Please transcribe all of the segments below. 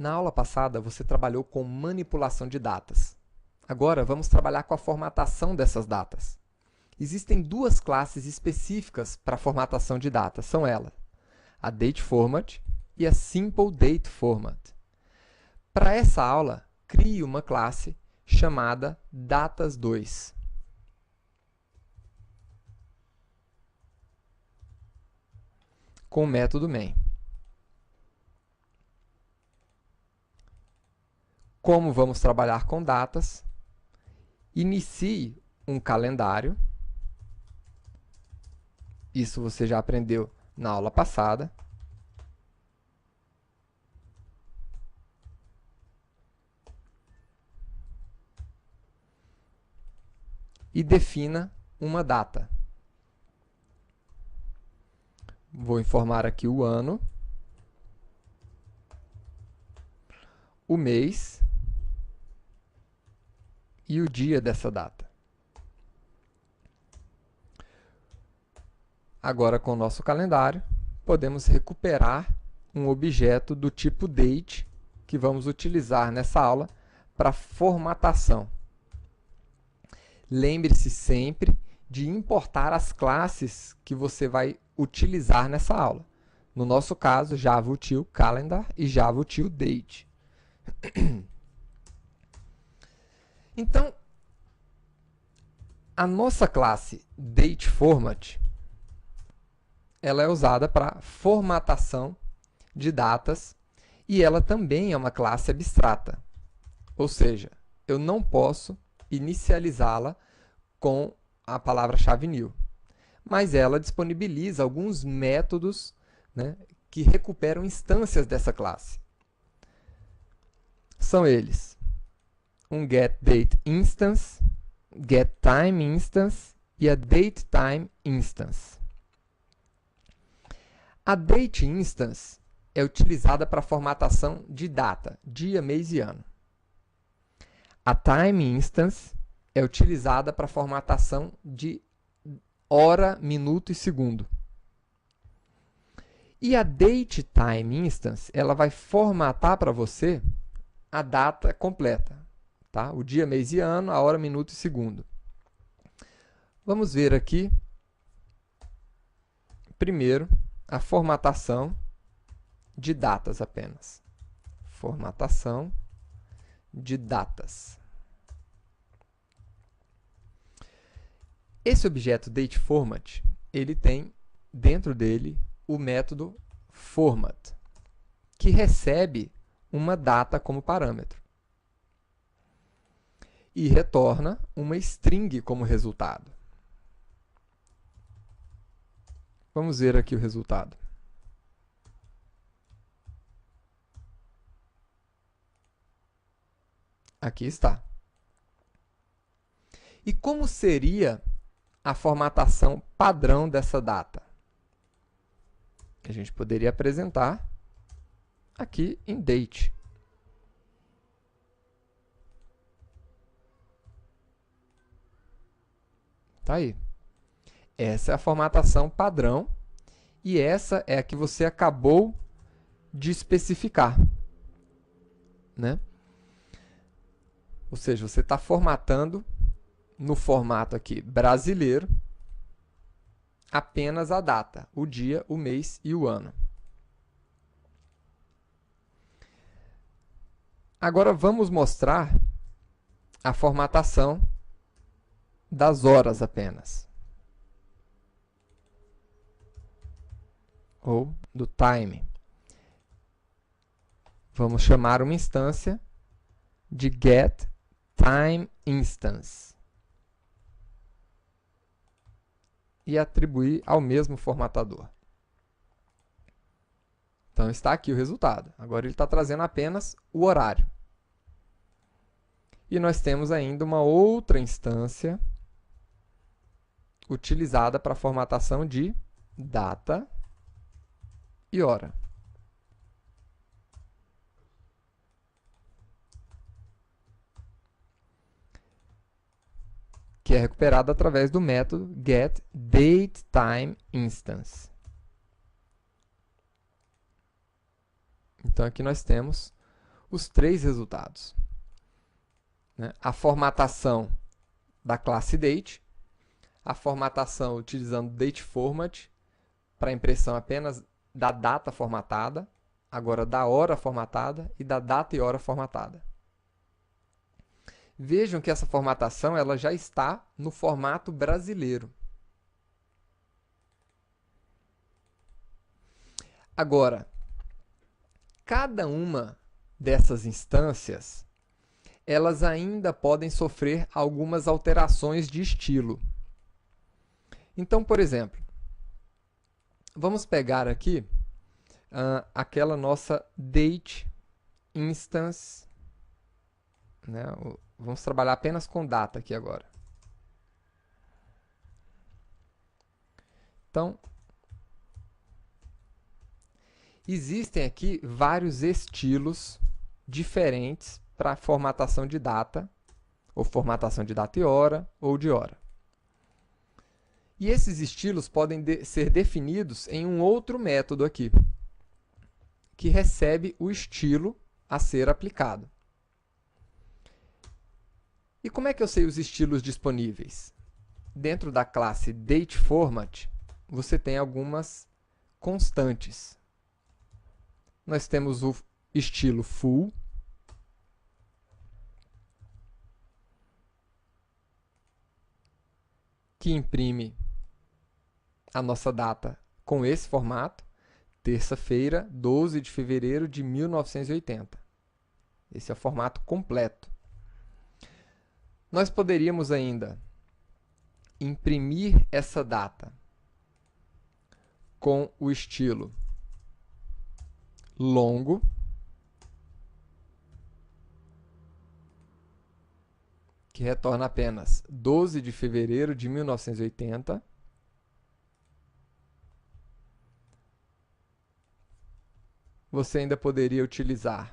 Na aula passada, você trabalhou com manipulação de datas. Agora, vamos trabalhar com a formatação dessas datas. Existem duas classes específicas para a formatação de datas. São elas, a DateFormat e a SimpleDateFormat. Para essa aula, crie uma classe chamada Datas2. Com o método main. Como vamos trabalhar com datas? Inicie um calendário. Isso você já aprendeu na aula passada. E defina uma data. Vou informar aqui o ano, o mês e o dia dessa data. Agora, com o nosso calendário, podemos recuperar um objeto do tipo date que vamos utilizar nessa aula para formatação. Lembre-se sempre de importar as classes que você vai utilizar nessa aula. No nosso caso, JavaUtil Calendar e JavaUtil Date. Então, a nossa classe DateFormat, ela é usada para formatação de datas e ela também é uma classe abstrata. Ou seja, eu não posso inicializá-la com a palavra-chave new. Mas ela disponibiliza alguns métodos, né, que recuperam instâncias dessa classe. São eles: um getDateInstance, getTimeInstance e a DateTimeInstance. A DateInstance é utilizada para formatação de data, dia, mês e ano. A TimeInstance é utilizada para formatação de hora, minuto e segundo. E a DateTimeInstance, ela vai formatar para você a data completa, tá? O dia, mês e ano, a hora, minuto e segundo. Vamos ver aqui, primeiro, a formatação de datas apenas. Formatação de datas. Esse objeto DateFormat, ele tem dentro dele o método format, que recebe uma data como parâmetro e retorna uma string como resultado. Vamos ver aqui o resultado. Aqui está. E como seria a formatação padrão dessa data? A gente poderia apresentar aqui em date. Tá aí. Essa é a formatação padrão e essa é a que você acabou de especificar, né? Ou seja, você está formatando no formato aqui brasileiro apenas a data, o dia, o mês e o ano. Agora vamos mostrar a formatação das horas apenas, ou do time. Vamos chamar uma instância de getTimeInstance e atribuir ao mesmo formatador. Então está aqui o resultado. Agora ele está trazendo apenas o horário. E nós temos ainda uma outra instância utilizada para a formatação de data e hora. Que é recuperada através do método getDateTimeInstance. Então aqui nós temos os três resultados, né? A formatação da classe date, a formatação utilizando date format para impressão apenas da data formatada, agora da hora formatada e da data e hora formatada. Vejam que essa formatação ela já está no formato brasileiro. Agora, cada uma dessas instâncias, elas ainda podem sofrer algumas alterações de estilo. Então, por exemplo, vamos pegar aqui aquela nossa date instance, né? Vamos trabalhar apenas com data aqui agora. Então, existem aqui vários estilos diferentes para formatação de data, ou formatação de data e hora, ou de hora. E esses estilos podem ser definidos em um outro método aqui, que recebe o estilo a ser aplicado. E como é que eu sei os estilos disponíveis? Dentro da classe DateFormat, você tem algumas constantes. Nós temos o estilo full, que imprime a nossa data com esse formato, terça-feira, 12 de fevereiro de 1980. Esse é o formato completo. Nós poderíamos ainda imprimir essa data com o estilo longo, que retorna apenas 12 de fevereiro de 1980. Você ainda poderia utilizar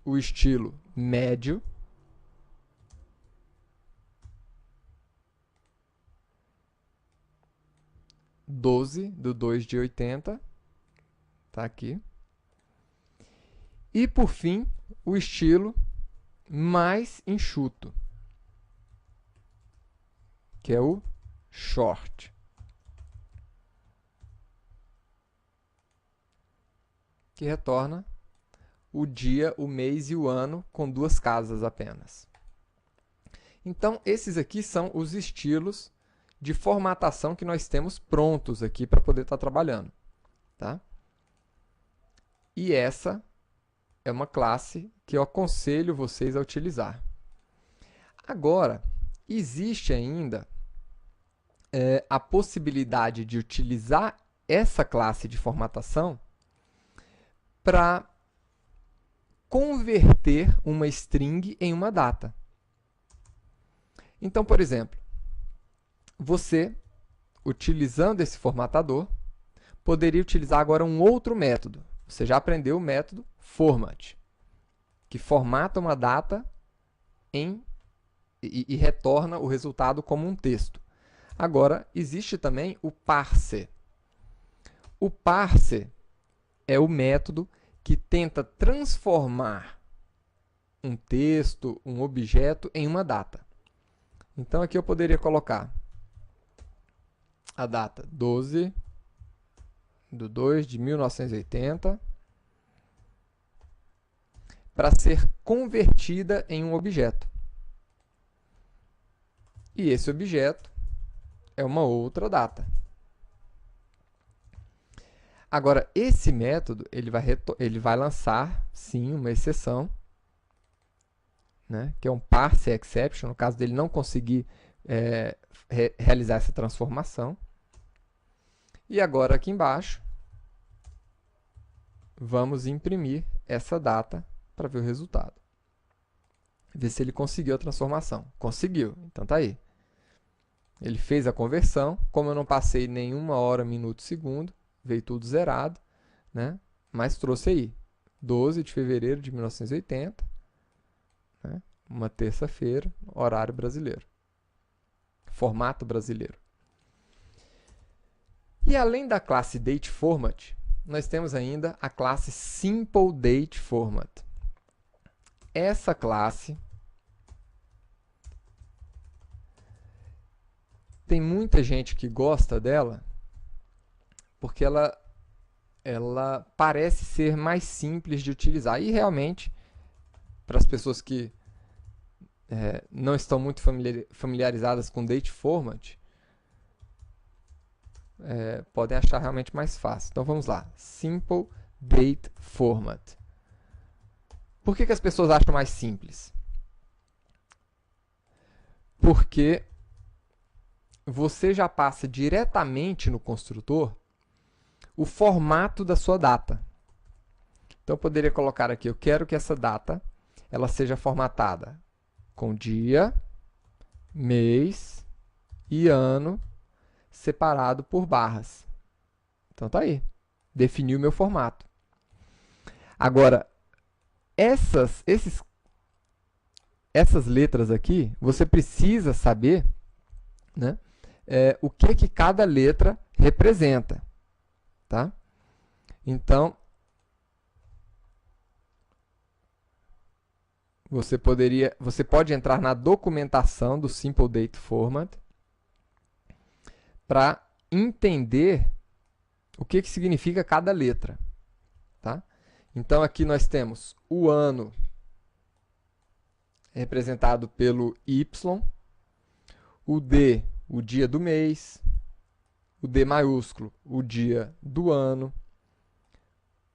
o estilo médio, do 2 de 80, tá aqui. E, por fim, o estilo mais enxuto, que é o short, que retorna o dia, o mês e o ano com duas casas apenas. Então, esses aqui são os estilos de formatação que nós temos prontos aqui para poder estar trabalhando, tá? E essa é uma classe que eu aconselho vocês a utilizar. Agora, existe ainda a possibilidade de utilizar essa classe de formatação para converter uma string em uma data. Então, por exemplo, você, utilizando esse formatador, poderia utilizar agora um outro método. Você já aprendeu o método format, que formata uma data e retorna o resultado como um texto. Agora, existe também o parser. O parser é o método que tenta transformar um texto, um objeto, em uma data. Então, aqui eu poderia colocar a data 12 de 2 de 1980 para ser convertida em um objeto. E esse objeto é uma outra data. Agora, esse método ele vai lançar, sim, uma exceção, né, que é um parser exception, no caso dele não conseguir realizar essa transformação. E agora, aqui embaixo, vamos imprimir essa data para ver o resultado. Ver se ele conseguiu a transformação. Conseguiu, então tá aí. Ele fez a conversão, como eu não passei nenhuma hora, minuto, segundo, veio tudo zerado, né? Mas trouxe aí, 12 de fevereiro de 1980, né? Uma terça-feira, horário brasileiro, formato brasileiro. E além da classe DateFormat, nós temos ainda a classe SimpleDateFormat. essa classe tem muita gente que gosta dela porque ela parece ser mais simples de utilizar. E realmente, para as pessoas que não estão muito familiarizadas com date format, podem achar realmente mais fácil. Então vamos lá, Simple Date Format. Por que as pessoas acham mais simples? Porque você já passa diretamente no construtor o formato da sua data. Então eu poderia colocar aqui, eu quero que essa data ela seja formatada com dia, mês e ano separado por barras. Então tá aí, defini o meu formato. Agora, essas letras aqui, você precisa saber, né, o que cada letra representa. Tá? Então, você pode entrar na documentação do Simple Date Format para entender o que significa cada letra. Tá? Então, aqui nós temos o ano representado pelo Y, o D, o dia do mês, o D maiúsculo, o dia do ano,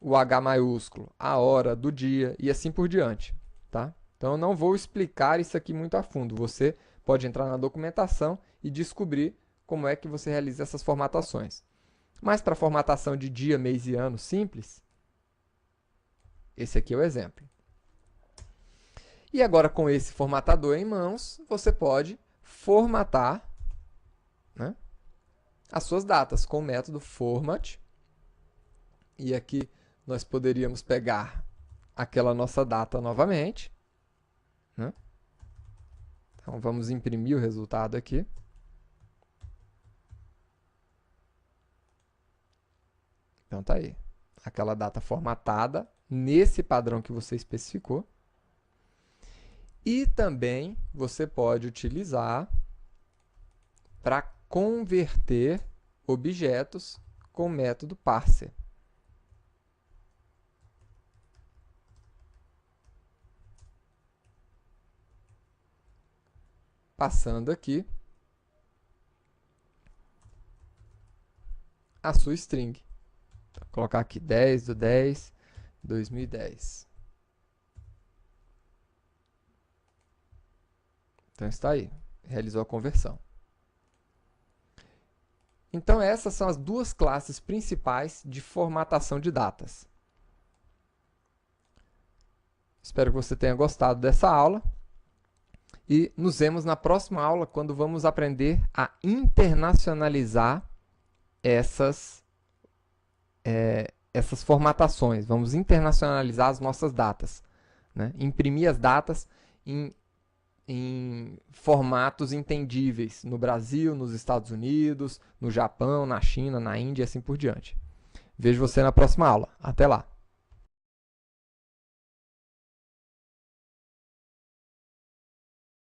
o H maiúsculo, a hora do dia e assim por diante. Tá? Então, eu não vou explicar isso aqui muito a fundo. Você pode entrar na documentação e descobrir como é que você realiza essas formatações. Mas para formatação de dia, mês e ano simples, esse aqui é o exemplo. E agora, com esse formatador em mãos, você pode formatar, né, as suas datas com o método format. E aqui nós poderíamos pegar aquela nossa data novamente, né? Então vamos imprimir o resultado aqui. Então tá aí, aquela data formatada nesse padrão que você especificou. E também você pode utilizar para converter objetos com o método parser. Passando aqui a sua string. Vou colocar aqui 10/10/2010. Então está aí, realizou a conversão. Então essas são as duas classes principais de formatação de datas. Espero que você tenha gostado dessa aula e nos vemos na próxima aula quando vamos aprender a internacionalizar essas formatações. Vamos internacionalizar as nossas datas, né? Imprimir as datas em formatos entendíveis no Brasil, nos Estados Unidos, no Japão, na China, na Índia e assim por diante. Vejo você na próxima aula. Até lá!